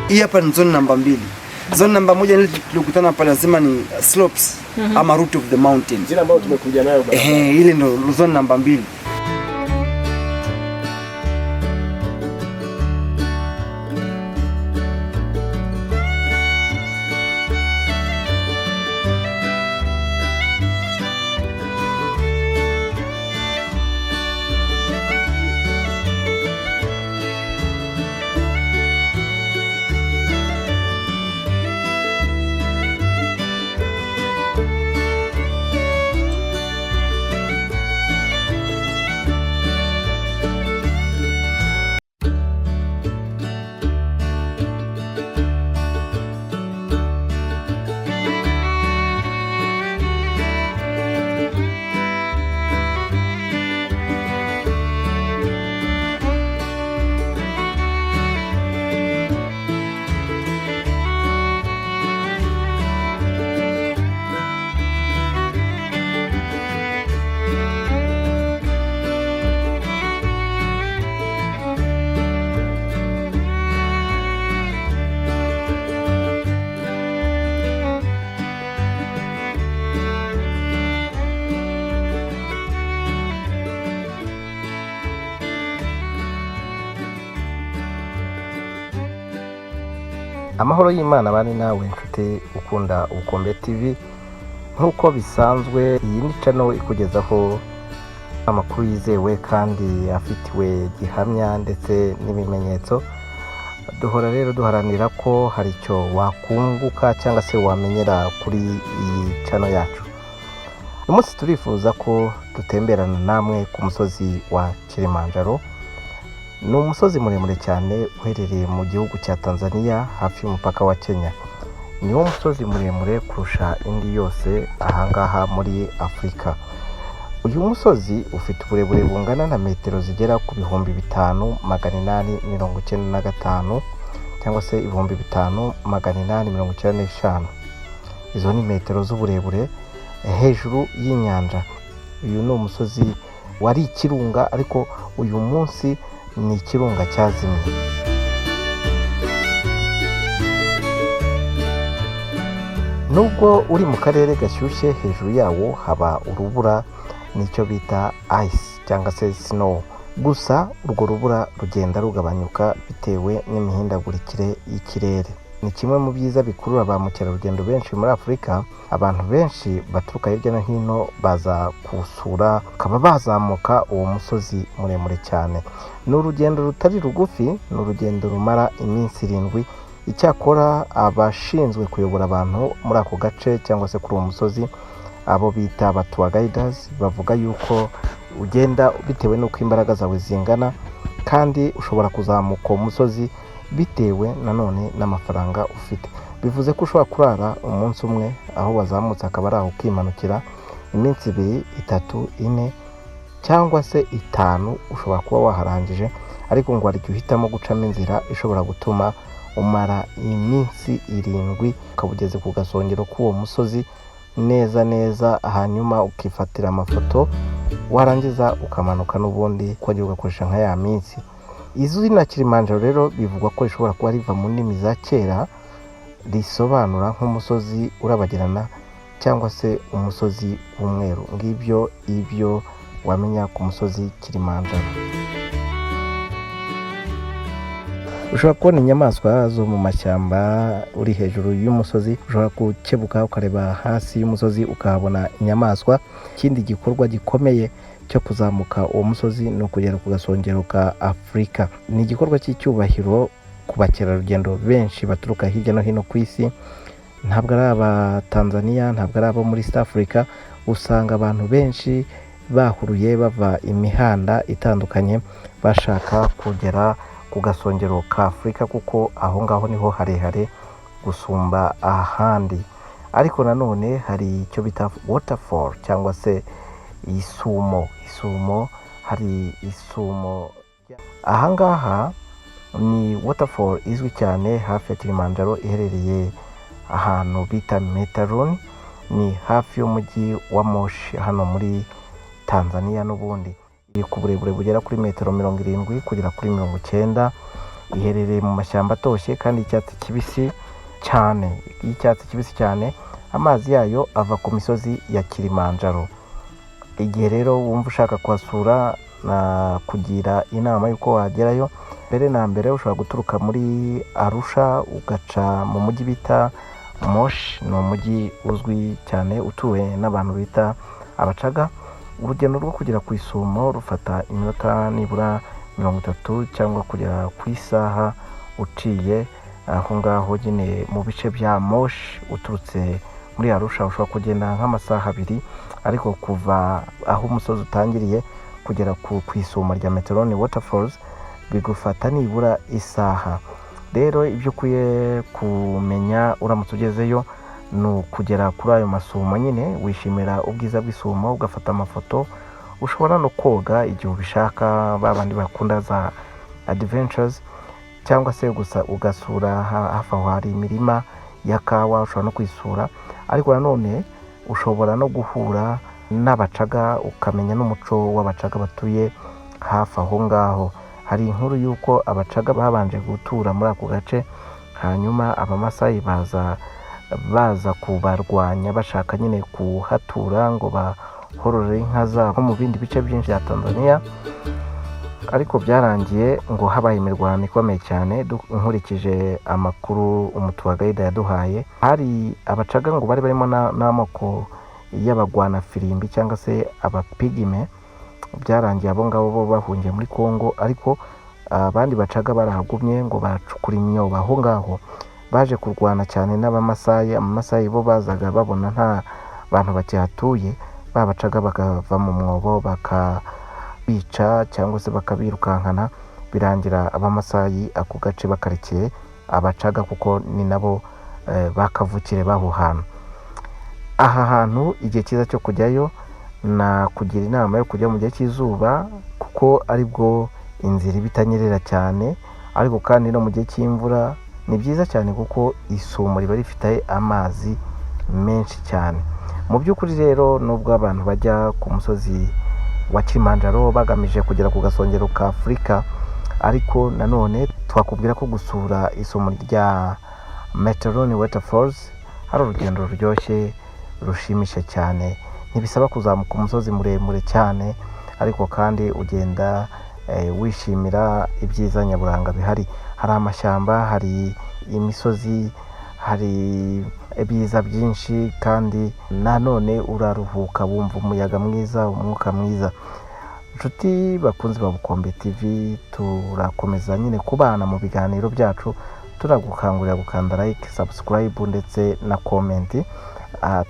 Hii hapa ni zone namba 2. Zone namba 1 ile tulikutana hapa lazima ni slopes ama root of the mountain. Zile ambazo tumekuja nayo baba. Ile ndo zone namba 2. Amahoro y'Imana bane nawe nshuti ukunda Ubukombe TV. Nkuko bisanzwe iyi ni channel ikugezaho amakuru yizewe kandi afitiwe gihamya ndetse n'ibimenyetso. Duhora rero duharanira ko hari icyo wakunguka cyangwa se wamenyera kuri iyi channel yacu. Uyu munsi turifuza ko dutemberana namwe ku musozi wa Kilimanjaro. Ni umusozi muremure cyane uherereye mu gihugu cya Tanzania hafi y'umupaka wa Kenya. Ni wo musozi muremure kurusha indi yose ahangaha muri Afrika. Uyu musozi ufite uburebure bungana na metero zigera ku 5895 cyangwa se 5895. Izo ni metero z'uburebure hejuru y'inyanja. Uyu ni umusozi wari ikirunga ariko uyu munsi ni ikirunga cyazimye. Nubwo uri mu karere gashyushye, hejuru yawo haba urubura nicyo bita ice cyangwa se snow. Gusa urwo rubura rugenda rugabanyuka bitewe n'imihindagurikire y'ikirere. Ni kimwe mu byiza bikurura ba mukerarugendo benshi muri Afrika. Abantu benshi baturuka hirya no hino baza kusura, kaba bazamuka uwo musozi muremure cyane. Ni urugendo rutari rugufi, ni urugendo rumara iminsi 7. Icyakora abashinzwe kuyobora abantu muri ako gace cyangwa se kuri uwo musozi, abo bita aba tour guides, bavuga yuko ugenda bitewe n'uko imbaraga zawe zingana, kandi ushobora kuzamuka uwo musozi bitewe nanone n'amafaranga ufite. Bivuze ko ushobora kurara umunsi umwe aho wazamutse akaba ari aho ukimanukira, iminsi 2, 3, 4 cyangwa se 5 ushobora kuba waharangije. Ariko ngo hari igihe uhitamo gucamo inzira ishobora gutuma umara iminsi 7 ukabugeze ku gasongero k'uwo musozi neza neza, hanyuma ukifatira amafoto, warangiza ukamanuka n'ubundi kongera ugakoresha nka ya minsi. Izina Kilimanjaro rero bivugwa ko rishobora kuba riva mu ndimi za kera, risobanura nk'umusozi urabagirana cyangwa se umusozi w'umweru. Ngibyo ibyo wamenya ku musozi Kilimanjaro. Ushobora kubona inyamaswa zo mu mashyamba uri hejuru y'umusozi. Ushobora gukebuka ukareba hasi y'umusozi ukahabona inyamaswa. Ikindi gikorwa gikomeye cyo kuzamuka uwo musozi ni ukugera ku gasongero ka Afrika. Ni igikorwa cy'icyubahiro ku bakerarugendo benshi baturuka hirya no hino ku isi. Ntabwo ari aba Tanzania, ntabwo ari abo muri East Africa. Usanga abantu benshi bahuruye bava imihanda itandukanye bashaka kugera ku gasongero ka Afrika, kuko aho ngaho niho harehare gusumba ahandi. Ariko nanone hari icyo bita waterfall cyangwa se isumo. Hari isumo. Ahangaha ni waterfall izwi cyane hafi ya Kilimanjaro, iherereye ahantu bita Metaroni. Ni hafi y'umujyi wa Moshi hano muri Tanzania. N'ubundi iri ku burebure bugera kuri metero 70 kugera kuri 90. iherereye mu mashyamba atoshye kandi y'icyatsi kibisi cyane. Amazi yayo ava ku misozi ya Kilimanjaro. Igihe rero wumva ushaka kuhasura na kugira inama y'uko wagerayo, mbere na mbere ushobora guturuka muri Arusha ugaca mu mujyi bita Moshi. Ni umujyi uzwi cyane utuwe n'abantu bita abacaga. Urugendo rwo kugera ku Isumo rufata iminota nibura 30 cyangwa kugera ku isaha uciye aho ngaho nyine mu bice bya Moshi. Uturutse muri Arusha ushobora kugenda nk'amasaha 2, ariko kuva aho umusozi utangiriye kugera ku Isumo rya Meteroni Waterfalls bigufata nibura isaha. Rero ibyo ukwiye kumenya uramutse ugezeyo ni ukugera kuri ayo masumo nyine, wishimira ubwiza bw'isumo, ugafata amafoto. Ushobora no koga igihe ubishaka, babandi bakunda za adventures, cyangwa se gusa ugasura hafi aho hari imirima ya kawa, ushobora no kwisura. Ariko nanone ushobora no guhura n'abacaga ukamenya n'umuco w'abacaga batuye hafi aho ngaho. Hari inkuru y'uko abacaga babanje gutura muri ako gace, hanyuma abamasayi baza kubarwanya bashaka nyine kuhatura ngo bahorore inka zabo mu bindi bice byinshi bya Tanzania. Ariko byarangiye ngo habaye imirwano ikomeye cyane. Nkurikije amakuru Umutwagaida yaduhaye, hari abacaga ngo bari barimo n'amoko y'abagwana firimbi cyangwa se abapigime. Byarangiye abo ngabo bo bahungiye muri Kongo, ariko abandi bacaga barahagumye ngo bacukura imyobo aho ngaho. Baje kurwana cyane n'abamasayi. Abamasayi bo bazaga babona nta bantu bakihatuye, babacaga bakava mu mwobo bakabica cyangwa se bakabirukankana. Birangira abamasayi ako gace bakarekeye abacaga kuko ni nabo bakavukire baho hantu. Aha hantu igihe cyiza cyo kujyayo na kugira inama yo kujya mu gihe cy'izuba, kuko aribwo inzira ibitanyerera cyane. Ariko kandi no mu gihe cy'imvura ni byiza cyane kuko isumo riba rifite amazi menshi cyane. Mu by'ukuri rero nubwo abantu bajya ku musozi wa Kilimanjaro bagamije kugera ku gasongero ka Afurika, ariko nanone twakubwira ko gusura isumo rya Meteroni Waterfalls hari urugendo ruryoshye rushimisha cyane. Ntibisaba kuzamuka umusozi muremure cyane, ariko kandi ugenda wishimira ibyiza nyaburanga bihari. Hari amashyamba, hari imisozi, hari ibyiza byinshi, kandi nanone uraruhuka wumva umuyaga mwiza, umwuka mwiza. Inshuti bakunzi ba Bukombe TV, turakomeza nyine kubana mu biganiro byacu. Turagukangurira gukanda like, subscribe ndetse na comment.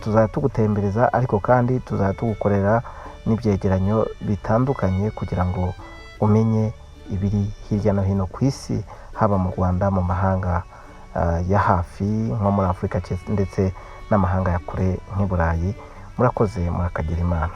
Tuzajya tugutembereza, ariko kandi tuzajya tugukorera n'ibyegeranyo bitandukanye kugira ngo umenye ibiri hirya no hino ku isi, haba mu Rwanda, mu mahanga ya hafi nko muri Afurika ndetse n'amahanga ya kure nk'i Burayi. Murakoze, murakagira Imana.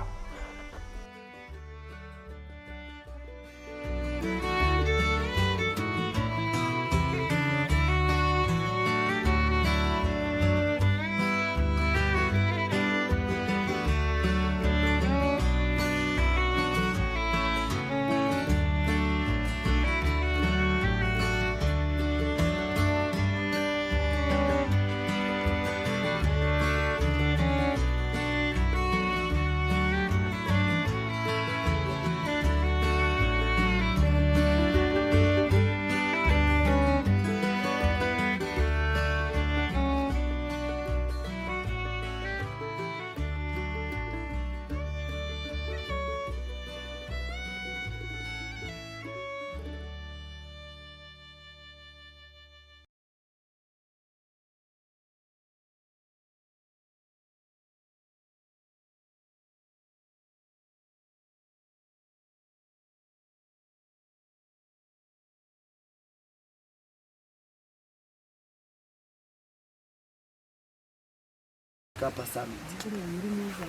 Kapa Summit.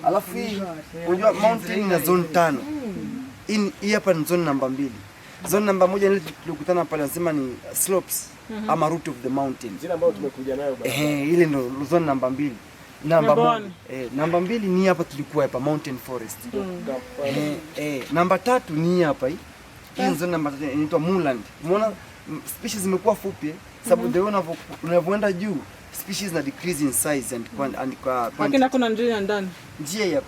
Alafu hii unajua mountain na zone 5. Hii hapa ni zone namba 2. Zone namba 1 ile tulikutana pale lazima ni slopes ama root of the mountain. Jina ambayo tumekuja nayo baba. Ile ndo zone namba 2. Namba 1. Namba 2 ni hapa tulikuwa hapa mountain forest. Namba 3 ni hapa hii. Hii zone namba 3 inaitwa Moorland. Umeona species zimekuwa fupi sababu the unavyoenda juu species na decrease in size and lakini hakuna njia ndani. Njia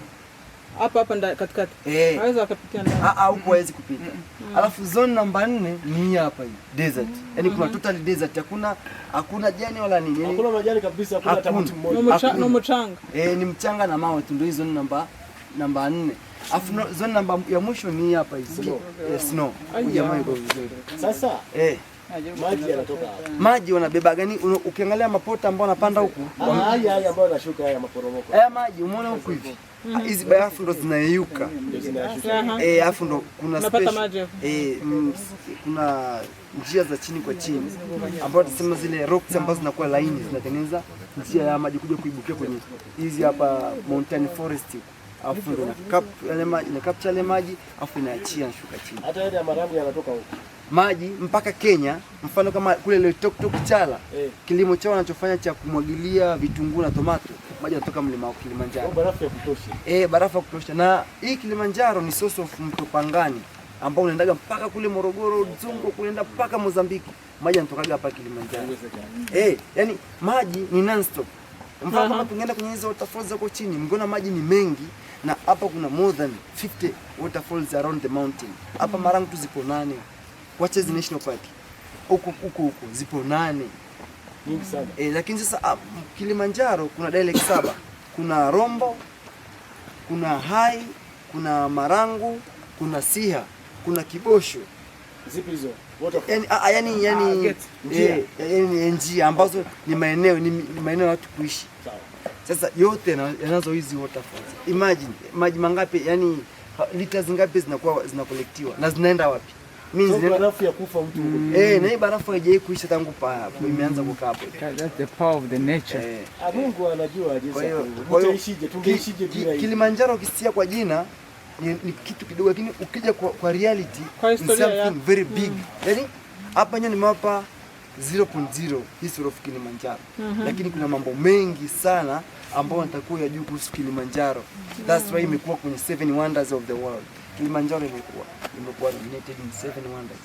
hapa katikati. Hawezi akapitia ndani. Huko hawezi kupita. Alafu zone namba 4 ni hapa hii, desert. Yaani kuna total desert, hakuna jani wala nini. Hakuna majani kabisa, hakuna hata mti mmoja. Ni mchanga. Ni mchanga na mawe tu, ndio hizo zone namba 4. Alafu zone namba ya mwisho ni hapa hii, snow. Jamaa yuko vizuri. Sasa maji yanatoka hapa. Maji wanabeba gani? Ukiangalia mapota ambao wanapanda huku, haya ambayo yanashuka haya maporomoko. Haya maji umeona huku hivi. Hizi barafu ndo zinayeyuka. Alafu ndo kuna special kuna njia za chini kwa chini ambapo tunasema zile rocks ambazo zinakuwa laini zinatengeneza njia ya maji kuja kuibukia kwenye hizi hapa mountain forest. Alafu ndo na capture maji alafu inaachia shuka chini. Hata yale ya Marangu yanatoka huko. Maji mpaka Kenya, mfano kama kule Loitoktok Chala, kilimo chao wanachofanya cha kumwagilia vitunguu na tomato, maji yanatoka mlima wa Kilimanjaro. Barafu ya kutosha. Barafu ya kutosha. Na hii Kilimanjaro ni source of mto Pangani ambao unaendaga mpaka kule Morogoro, Dzungo, kuenda mpaka Mozambiki. Maji yanatokaga hapa Kilimanjaro. Yani maji ni non stop. Mfano kama tungeenda kwenye hizo waterfalls huko chini, mngona maji ni mengi na hapa kuna more than 50 waterfalls around the mountain. Hapa Marangu tu zipo 8. Watches National Park. Huko zipo 8. Nyingi sana. Lakini sasa Kilimanjaro kuna dialect 7. Kuna Rombo, kuna Hai, kuna Marangu, kuna Siha, kuna Kibosho. Zipi hizo? Yani njia ambazo ni maeneo ya watu kuishi. Sawa. Sasa yote yanazo hizi waterfalls. Imagine maji mangapi, yani liters ngapi zinakolektiwa na zinaenda wapi? Means barafu ya kufa mtu. Na hii barafu haijai kuisha tangu imeanza kukaa hapo. That's the power of the nature. Mungu anajua jinsi ya kuishije, tungeishije bila hii. Kilimanjaro ukisikia kwa jina ni kitu kidogo, lakini ukija kwa reality kwa ni something very big. Yaani hapa nyo nimewapa 0.0 history of Kilimanjaro. Lakini kuna mambo mengi sana ambayo natakuwa ya juu kuhusu Kilimanjaro. That's why imekuwa kwenye 7 wonders of the world. Kilimanjaro imekuwa nominated in 7 wonders.